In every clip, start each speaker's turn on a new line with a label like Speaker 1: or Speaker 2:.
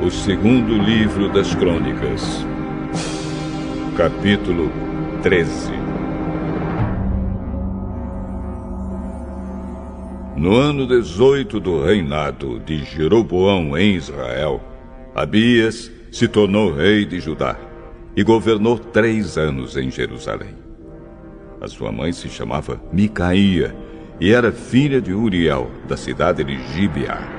Speaker 1: O segundo livro das Crônicas, capítulo 13. No ano 18 do reinado de Jeroboão em Israel, Abias se tornou rei de Judá e governou 3 anos em Jerusalém. A sua mãe se chamava Micaía e era filha de Uriel, da cidade de Gibeá.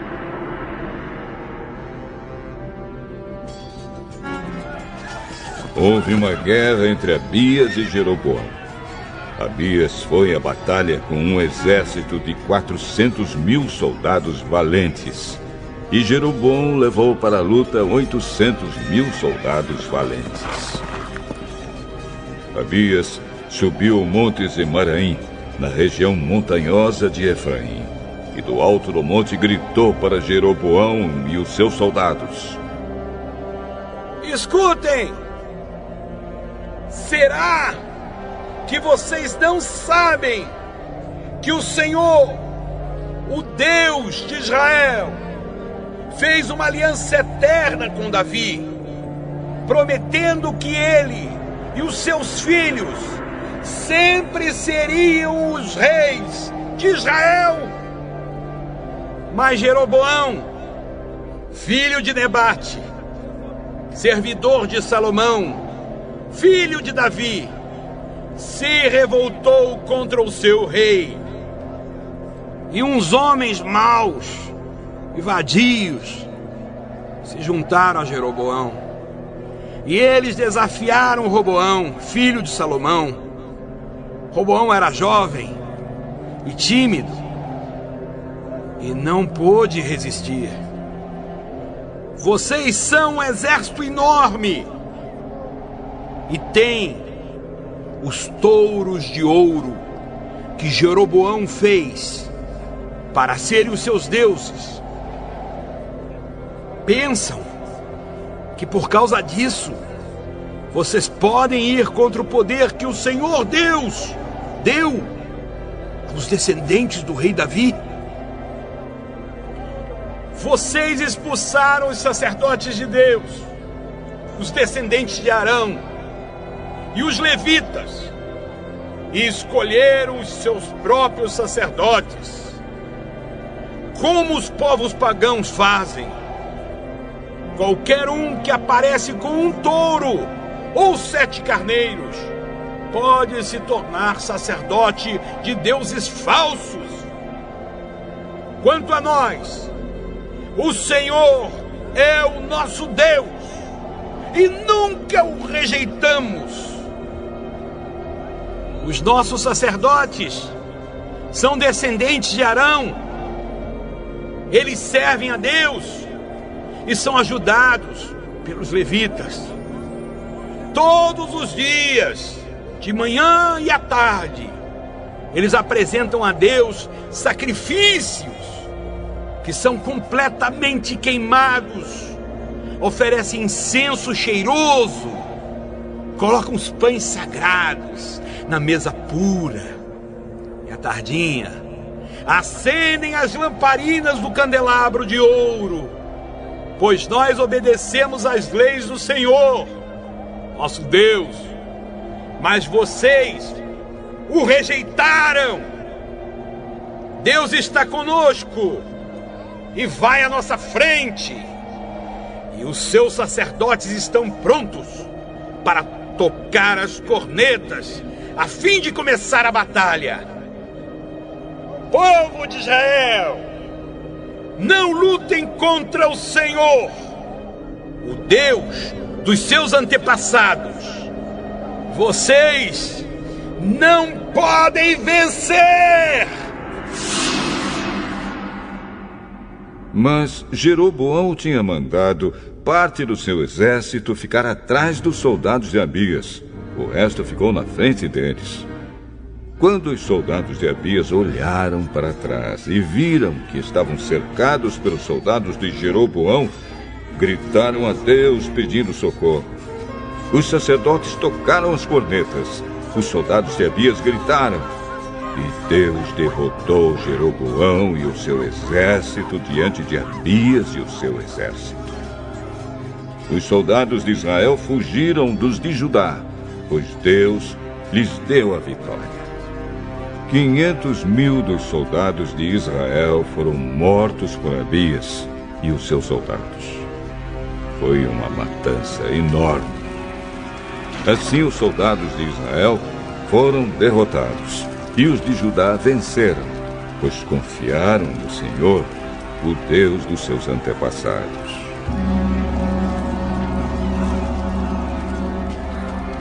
Speaker 1: Houve uma guerra entre Abias e Jeroboão. Abias foi à batalha com um exército de 400.000 soldados valentes. E Jeroboão levou para a luta 800.000 soldados valentes. Abias subiu o monte Zemaraim, na região montanhosa de Efraim. E do alto do monte gritou para Jeroboão e os seus soldados:
Speaker 2: Escutem! Será que vocês não sabem que o Senhor, o Deus de Israel, fez uma aliança eterna com Davi, prometendo que ele e os seus filhos sempre seriam os reis de Israel? Mas Jeroboão, filho de Nebate, servidor de Salomão, filho de Davi, se revoltou contra o seu rei. E uns homens maus e vadios se juntaram a Jeroboão. E eles desafiaram Roboão, filho de Salomão. Roboão era jovem e tímido e não pôde resistir. Vocês são um exército enorme e têm os touros de ouro que Jeroboão fez para serem os seus deuses. Pensam que por causa disso vocês podem ir contra o poder que o Senhor Deus deu aos descendentes do rei Davi? Vocês expulsaram os sacerdotes de Deus, os descendentes de Arão e os levitas, e escolheram os seus próprios sacerdotes, como os povos pagãos fazem. Qualquer um que aparece com um touro ou 7 carneiros pode se tornar sacerdote de deuses falsos. Quanto a nós, o Senhor é o nosso Deus e nunca o rejeitamos. Os nossos sacerdotes são descendentes de Arão. Eles servem a Deus e são ajudados pelos levitas. Todos os dias, de manhã e à tarde, eles apresentam a Deus sacrifícios que são completamente queimados, oferecem incenso cheiroso, colocam os pães sagrados na mesa pura, e à tardinha acendem as lamparinas do candelabro de ouro, pois nós obedecemos às leis do Senhor, nosso Deus. Mas vocês o rejeitaram. Deus está conosco e vai à nossa frente, e os seus sacerdotes estão prontos para tocar as cornetas a fim de começar a batalha. Povo de Israel, não lutem contra o Senhor, o Deus dos seus antepassados. Vocês não podem vencer!
Speaker 1: Mas Jeroboão tinha mandado parte do seu exército ficar atrás dos soldados de Abias. O resto ficou na frente deles. Quando os soldados de Abias olharam para trás e viram que estavam cercados pelos soldados de Jeroboão, gritaram a Deus pedindo socorro. Os sacerdotes tocaram as cornetas. Os soldados de Abias gritaram. E Deus derrotou Jeroboão e o seu exército diante de Abias e o seu exército. Os soldados de Israel fugiram dos de Judá, pois Deus lhes deu a vitória. 500.000 dos soldados de Israel foram mortos por Abias e os seus soldados. Foi uma matança enorme. Assim, os soldados de Israel foram derrotados e os de Judá venceram, pois confiaram no Senhor, o Deus dos seus antepassados.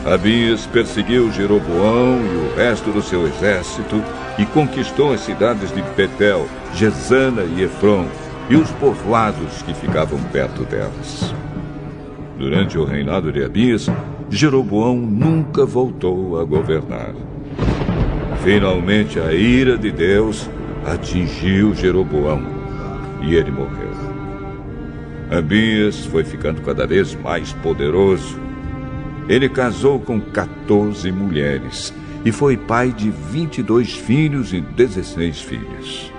Speaker 1: Abias perseguiu Jeroboão e o resto do seu exército e conquistou as cidades de Betel, Gesana e Efron e os povoados que ficavam perto delas. Durante o reinado de Abias, Jeroboão nunca voltou a governar. Finalmente, a ira de Deus atingiu Jeroboão e ele morreu. Abias foi ficando cada vez mais poderoso. Ele casou com 14 mulheres e foi pai de 22 filhos e 16 filhas.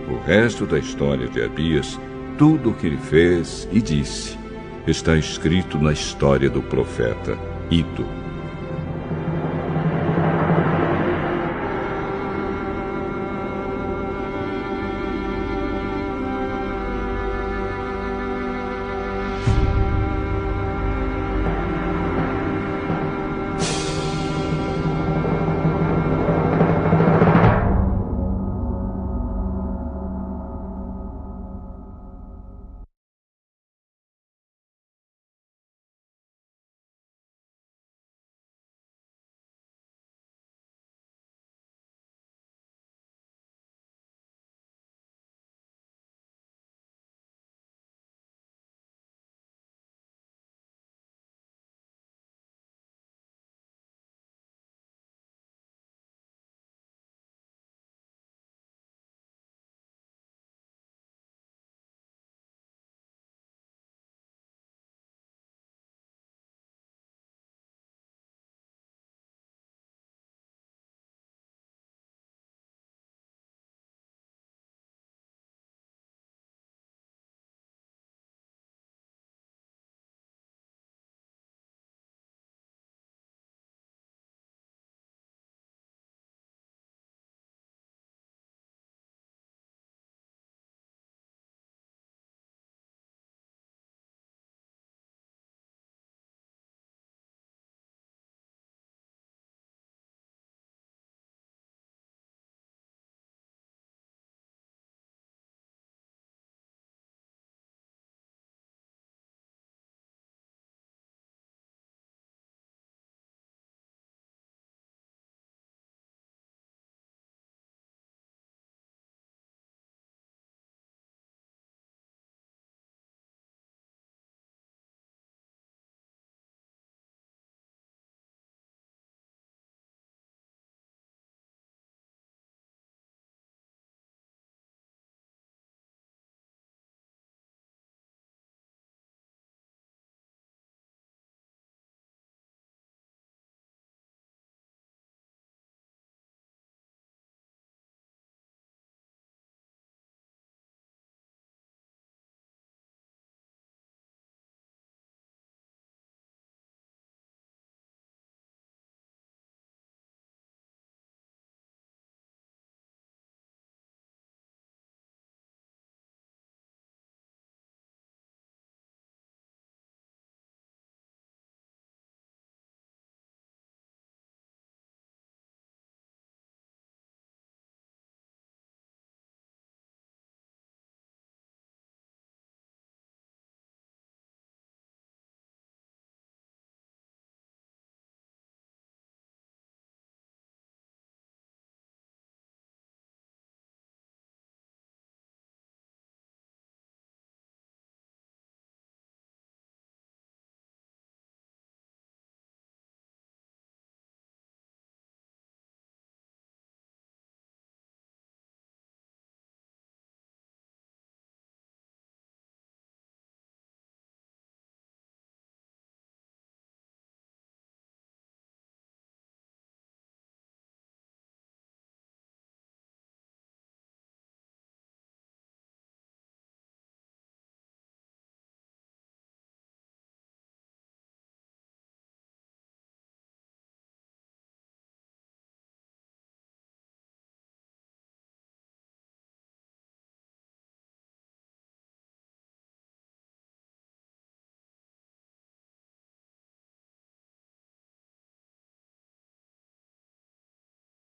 Speaker 1: O resto da história de Abias, tudo o que ele fez e disse, está escrito na história do profeta Ido.